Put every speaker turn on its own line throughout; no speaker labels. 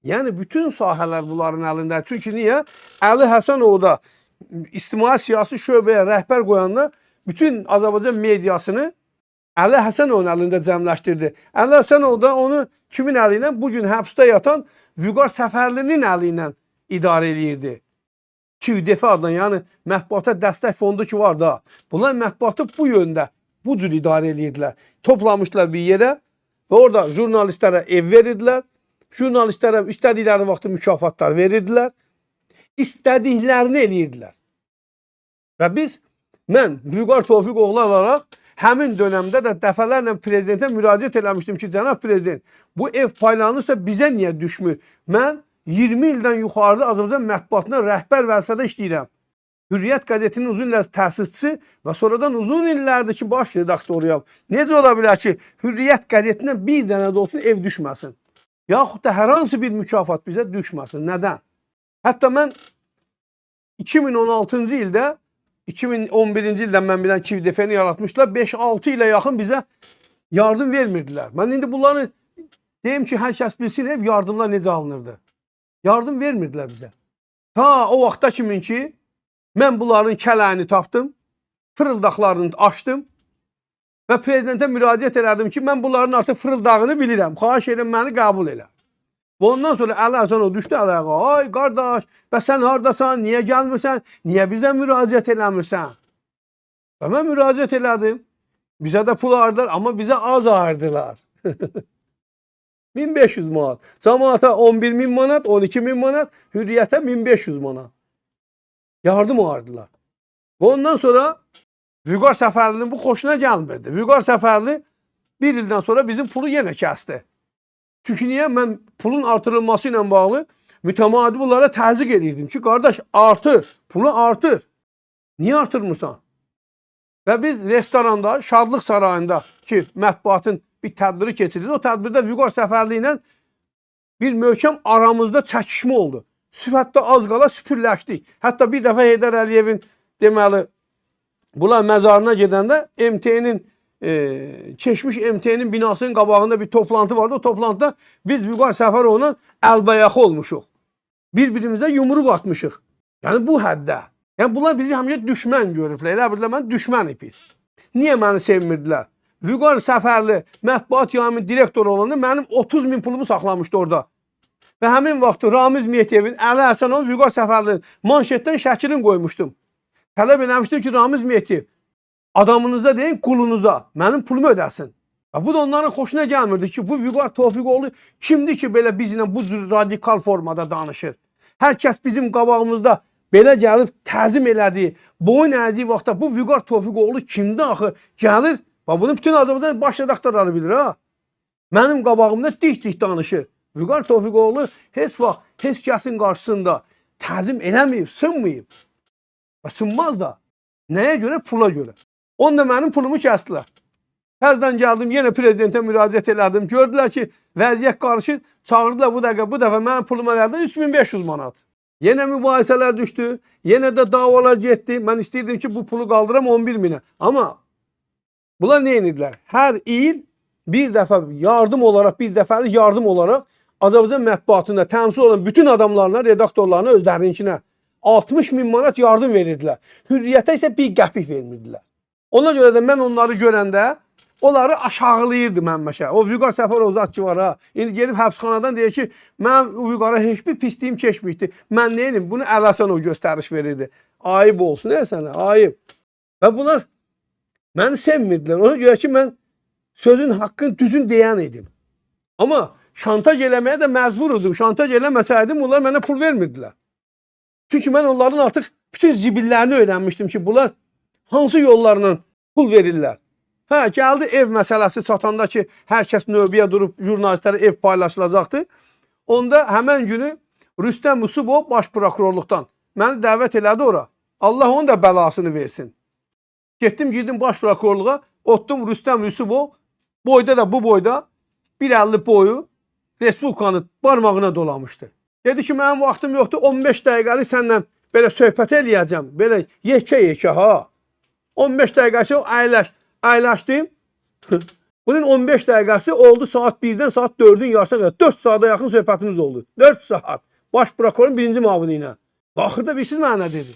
Yəni bütün sahələr bunların əlində. Çünki niyə? Əli Həsənov da ictimai siyasi şöbəyə rəhbər qoyanda bütün Azərbaycan mediasını Əli Həsənovun əlində cəmləşdirdi. Əli Həsənov da onu kimin əli ilə? Bugün həbsdə yatan Vüqar Səfərlinin əli ilə idarə edirdi. KİVDEF adına, yəni mətbuata dəstək fondu ki var da, bunlar mətbuatı bu yöndə, bu cür idarə edirdilər. Toplamışlar bir yerə və orada jurnalistlərə ev verirdilər. Jurnalistlərə istədikləri vaxtı mükafatlar verirdilər. İstədiklərini eləyirdilər. Və mən Vüqar Tofiq oğlu olaraq həmin dönəmdə də dəfələrlə prezidentə müraciət eləmişdim ki, cənab prezident, bu ev paylanırsa bizə niyə düşmür? Mən 20 ildən yuxarıda Azərbaycan mətbuatına rəhbər vəzifədə işləyirəm. Hürriyyət qəzetinin uzun illər təsisçisi və sonradan uzun illərdir ki, baş redaktoruyam. Necə ola bilər ki, Hürriyyət qəzetinə bir dənə də olsun ev düşməsin? Yaxud da hər hansı bir mükafat bizə düşməsin. Nədən? Hətta mən 2016-cı ildə, 2011-ci ildən mən bilən KİVDEF-ni yaratmışlar. 5-6 ilə yaxın bizə yardım vermirdilər. Mən indi bunları deyim ki, hər kəs bilsin, ev yardımlar necə alınırdı. Yardım vermirdilər bizə. Ta o vaxta kimin ki, mən bunların kələyini tapdım, fırıldaqlarını açdım və prezidentə müraciət elədim ki, mən bunların artıq fırıldağını bilirəm. Xahiş edirəm, məni qəbul elə. Və ondan sonra Əli Həsənov düşdü əlaqa. Ay qardaş, və sən haradasan, niyə gəlmirsən, niyə bizə müraciət eləmirsən? Və mən müraciət elədim. Bizə də pul ayırdılar, amma bizə az ayırdılar. 1500 manat. Cəmaata 11.000 manat, 12.000 manat, Hürriyyətə 1500 manat. Yardım ayırdılar. Və ondan sonra Vüqar Səfərlinin bu xoşuna gəlmirdi. Vüqar Səfərli bir ildən sonra bizim pulu yenə kəsdi. Çünki niyə? Mən pulun artırılması ilə bağlı mütəmadi bunlara təzyiq edirdim ki, qardaş artır, pulu artır. Niyə artırmırsan? Və biz restoranda, Şadlıq Sarayında ki, mətbuatın bir tədbiri keçirildi. O tədbirdə Vüqar Səfərli ilə bir möhkəm aramızda çəkişmə oldu. Hətta az qala süpürləşdik. Hətta bir dəfə Heydər Əliyevin deməli, bunlar məzarına gedəndə MT-nin keçmiş MT-nin binasının qabağında bir toplantı vardı. O toplantıda biz Vüqar Səfərovla əlbəyaxı olmuşuq. Bir-birimizə yumruq atmışıq. Yəni bu həddə. Yəni bunlar bizi həmişə düşmən görüblər. Elə bilirlər mən düşmən ipiz. Niyə məni sevmirdilər? Vüqar Səfərli mətbuat yayımının direktoru olanda mənim 30.000 pulumu saxlamışdı orada. Və həmin vaxtı Ramiz Miyyətiyevin, Əli Həsənov, Vüqar Səfərlinin manşetdən şəklini qoymuşdum. Tələb eləmişdim ki, Ramiz Miyyətiyev, adamınıza deyin, qulunuza, mənim pulumu ödəsin. Bu da onların xoşuna gəlmirdi ki, bu Vüqar Tofiqoğlu kimdir ki, belə bizlə bu cür radikal formada danışır. Hər kəs bizim qabağımızda belə gəlib təzim elədiyi, boyun əydiyi vaxtda bu Vüqar Tofiqoğlu kimdir axı? Gəlir, bunu bütün Azərbaycan baş redaktorları bilir ha. Mənim qabağımda dik-dik danışır. Vüqar Tofiqoğlu heç vaxt, heç kəsin qarşısında təzim eləməyib, sınmayıb. Sınmaz da. Nəyə görə? Pula görə. Onda mənim pulumu kəsdilər. Təzdən gəldim, yenə prezidentə müraciət elədim. Gördülər ki, vəziyyət qarışır. Çağırdılar bu dəfə mənim puluma gəldi 3500 manat. Yenə mübahisələr düşdü. Yenə də davalar getdi. Mən istəyirdim ki, bu pulu qaldıram 11.000-ə. Amma bunlar nə edirlər? Hər il bir dəfə yardım olaraq, bir dəfəlik yardım olaraq Azərbaycan mətbuatında təmsil olan bütün adamlarına, redaktorlarına, özlərinkinə 60.000 manat yardım verirdilər. Hürriyyətə isə bir qəpik vermirdilər. Ona görə də mən onları görəndə onları aşağılayırdım həmişə. O Vüqar Səfərov zat ki var ha. İndi gelib həbsxanadan deyir ki, mən Vüqara heç bir pisliyim keçməyibdi. Mən nə edim? Bunu Əli Həsənov göstəriş verirdi. Ayıb olsun sənə, ayıb. Və bunlar məni sevmirdilər. Ona görə ki, mən sözün haqqın düzün deyən idim. Amma şantaj eləməyə də məcbur idim. Şantaj eləməsəydim, onlar mənə pul vermirdilər. Çünki mən onların artıq bütün zibillerini öyrənmişdim ki, bunlar hansı yollarla pul verirlər. Hə, gəldi ev məsələsi çatanda ki, hər kəs növbəyə durub jurnalistlərə ev paylaşılacaqdı. Onda həmən günü Rüstəm Yusubov baş prokurorluqdan məni dəvət elədi ora. Allah onun da bəlasını versin. Getdim baş prokurorluğa, otdum Rüstəm Yusubov, boyda da bu boyda 1.50 boyu Respublikanı barmağına dolamışdı. Dedi ki, mənim vaxtım yoxdur, 15 dəqiqəlik səndən belə söhbət eləyəcəm, belə yekə ha. 15 dəqiqəsi əyləşdim. Bunun 15 dəqiqəsi oldu saat 1-dən saat 4-ün yarısına qədər. 4 saata yaxın söhbətimiz oldu. 4 saat. Baş prokurorun birinci müavini ilə. Axırda bilirsiniz mənə nə dedi?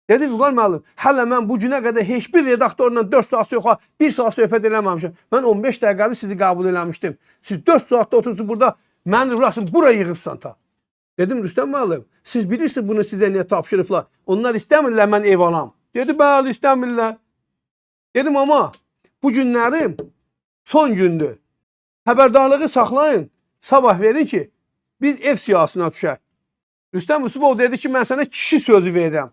Dedi Vüqar müəllim, hələ mən bu günə qədər heç bir redaktorla 4 saat yox, 1 saat söhbət eləməmişim. Mən 15 dəqiqəli sizi qəbul eləmişdim. Siz 4 saatda otursunuz burada, məni buraya yığıbsan ta. Dedim Rüstəm müəllim, siz bilirsiniz bunu sizə niyə tapşırıblar? Onlar istəmirlər mən ev alam. Dedi bəli istəmirlər. Dedim amma bu günlərim son gündür. Xəbərdarlığı saxlayın. Sabah verin ki biz ev siyasına düşək. Rüstəm Yusubov dedi ki mən sənə kişi sözü verirəm.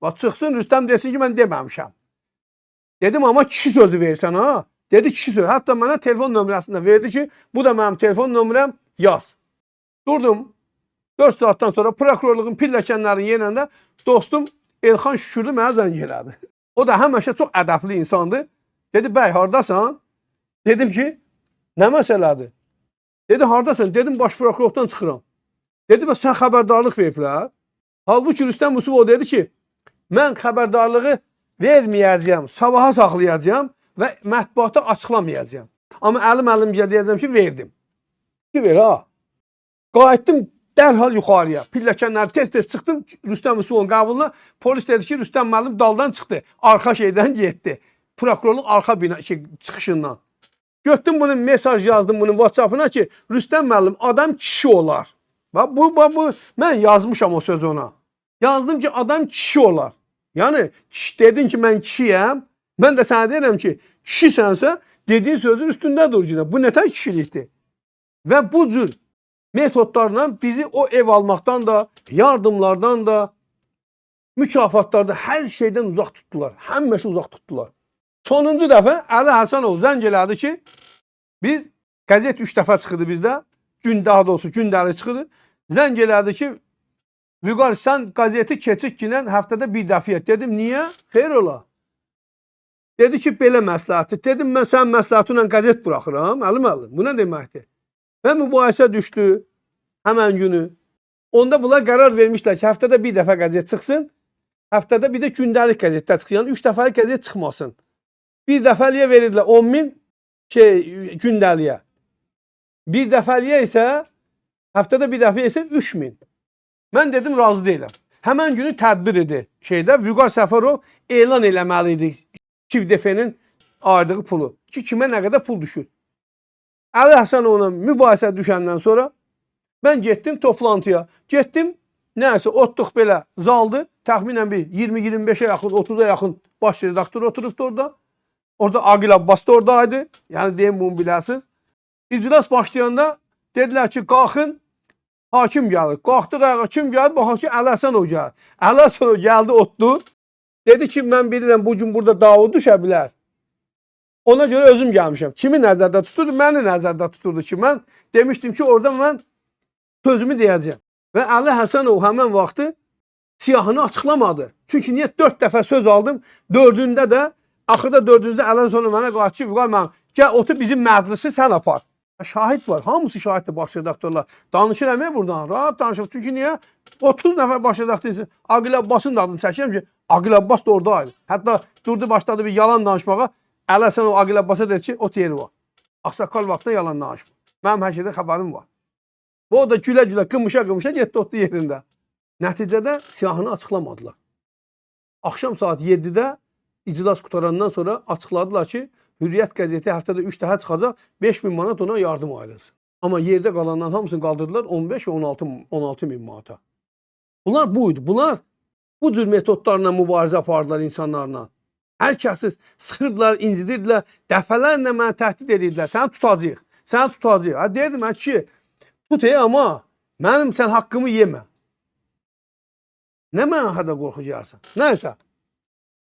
Bax çıxsın Rüstəm desin ki mən deməmişəm. Dedim amma kişi sözü verirsən ha. Dedi kişi sözü. Hətta mənə telefon nömrəsini də verdi ki bu da mənim telefon nömrəm yaz. Durdum. 4 saatdan sonra prokurorluğun pilləkənlərin yerində dostum Elxan Şükürlü mənə zəng elədi. O da həmişə çox ədəbli insandır. Dedi bəy hardasan? Dedim ki nə məsələdir? Dedi hardasan? Dedim baş prokurorluqdan çıxıram. Dedi bəs sən xəbərdarlıq veriblər. Halbuki Rüstəm Yusubov dedi ki mən xəbərdarlığı verməyəcəyəm, sabaha saxlayacağam və mətbuata açıqlamayacağam. Amma əlim deyəcəm ki verdim. Ki ver ha. Qayıtdım dərhal yuxarıya. Pilləkənləri tez-tez çıxdım Rüstəm Yusubovun qəbuluna. Polis dedi ki Rüstəm müəllim daldan çıxdı. Arxa şeydən getdi. Prokurorluq arxa çıxışından. Götdüm bunun mesaj yazdım bunun WhatsApp-ına ki Rüstəm müəllim adam kişi olar. Bax bu mən yazmışam o sözü ona. Yazdım ki adam kişi olar. Yəni dedin ki mən kişiyəm. Mən də sənə deyirəm ki kişisənsə dediyin sözün üstündə dur. Bu nətər kişilikdir? Və bu cür metodlarla bizi o ev almaqdan da, yardımlardan da, mükafatlarda hər şeydən uzaq tutdular. Həmişə uzaq tutdular. Sonuncu dəfə Əli Həsənov zəng elədi ki, biz qəzet 3 dəfə çıxırdı bizdə. Daha doğrusu gündəlik çıxırdı. Zəng elədi ki, Vüqar sən qəzeti keçik günən həftədə bir dəfə et. Dedim, niyə? Xeyr ola. Dedi ki, belə məsləhətdir. Dedim, mən sən məsləhətinlə qəzet buraxıram. Əli müəllim, bu nə deməkdir? Və mübahisə düşdü həmən günü. Onda bunlar qərar vermişlər ki, həftədə bir dəfə qəzet çıxsın. Həftədə bir də gündəlik qəzetlər çıxsın. Yəni 3 dəfəlik qəzet çıxmasın. Bir dəfəliyə verirdilər 10.000 gündəliyə. Bir dəfəliyə isə həftədə bir dəfə isə 3.000. Mən dedim razı deyiləm. Həmən günü tədbir idi. Vüqar Səfərov elan eləməli idi KİVDF-nin ayırdığı pulu. Ki kimə nə qədər pul düşür. Əli Həsənovla mübahisə düşəndən sonra mən getdim toplantıya. Getdim, nəyəsə otduq belə zaldı. Təxminən bir 20-25'e yaxın, 30'a yaxın baş redaktör oturubdu orada. Orada Aqil Abbas da oradaydı. Yəni deyim bunu biləsiniz. İclas başlayanda dedilər ki, qalxın, hakim gəlir. Qalxdıq ayağa, kim gəlir? Baxın ki, Əli Həsənov gəlir. Əli Həsənov gəldi, otdu. Dedi ki, mən bilirəm bu gün burada dava düşə bilər. Ona görə özüm gəlmişəm. Kimi nəzərdə tuturdu? Məni nəzərdə tuturdu ki, mən demişdim ki, orada mən sözümü deyəcəyəm. Və Əli Həsənov həmən vaxtı siyahını açıqlamadı. Çünki niyə 4 dəfə söz aldım, 4'ündə də, axırda 4'ündə Əli Həsənov mənə qaldı ki, Vüqar müəllim, gəl otur bizim məclisi sən apar. Şahid var, hamısı şahiddir baş redaktorlar. Danışıram buradan, rahat danışır. Çünki niyə? 30 nəfər baş redaktor, Aqil Abbasın da adını çəkirəm ki, Aqil Abbas da oradaydı. Hətta durdu başladı bir yalan danışmağa. Əli Həsənov Aqil Abbasa dedi ki, o yeri var. Ağsaqqal vaxtında yalan danışma. Mənim hər şeydə xəbərim var. O da gülə-gülə, qımışa-qımışa getdi otdu yerində. Nəticədə siyahını açıqlamadılar. Axşam saat 7-də iclas qutarandan sonra açıqladılar ki, Hürriyyət qəzeti həftədə 3 dəfə çıxacaq, 5.000 manat ona yardım ayrılsın. Amma yerdə qalanların hamısını qaldırdılar 15 və 16.000 manata. Bunlar buydu. Bunlar bu cür metodlarla mübarizə apardılar insanlarla. Hər kəsi sıxırdılar, incidirdilər, dəfələrlə mənə təhdid edirdilər. Səni tutacaq, səni tutacaq. Deyirdim mən ki, tut amma mənim sən haqqımı yemə. Nə mənə hədə qorxacaqsan? Nəysə.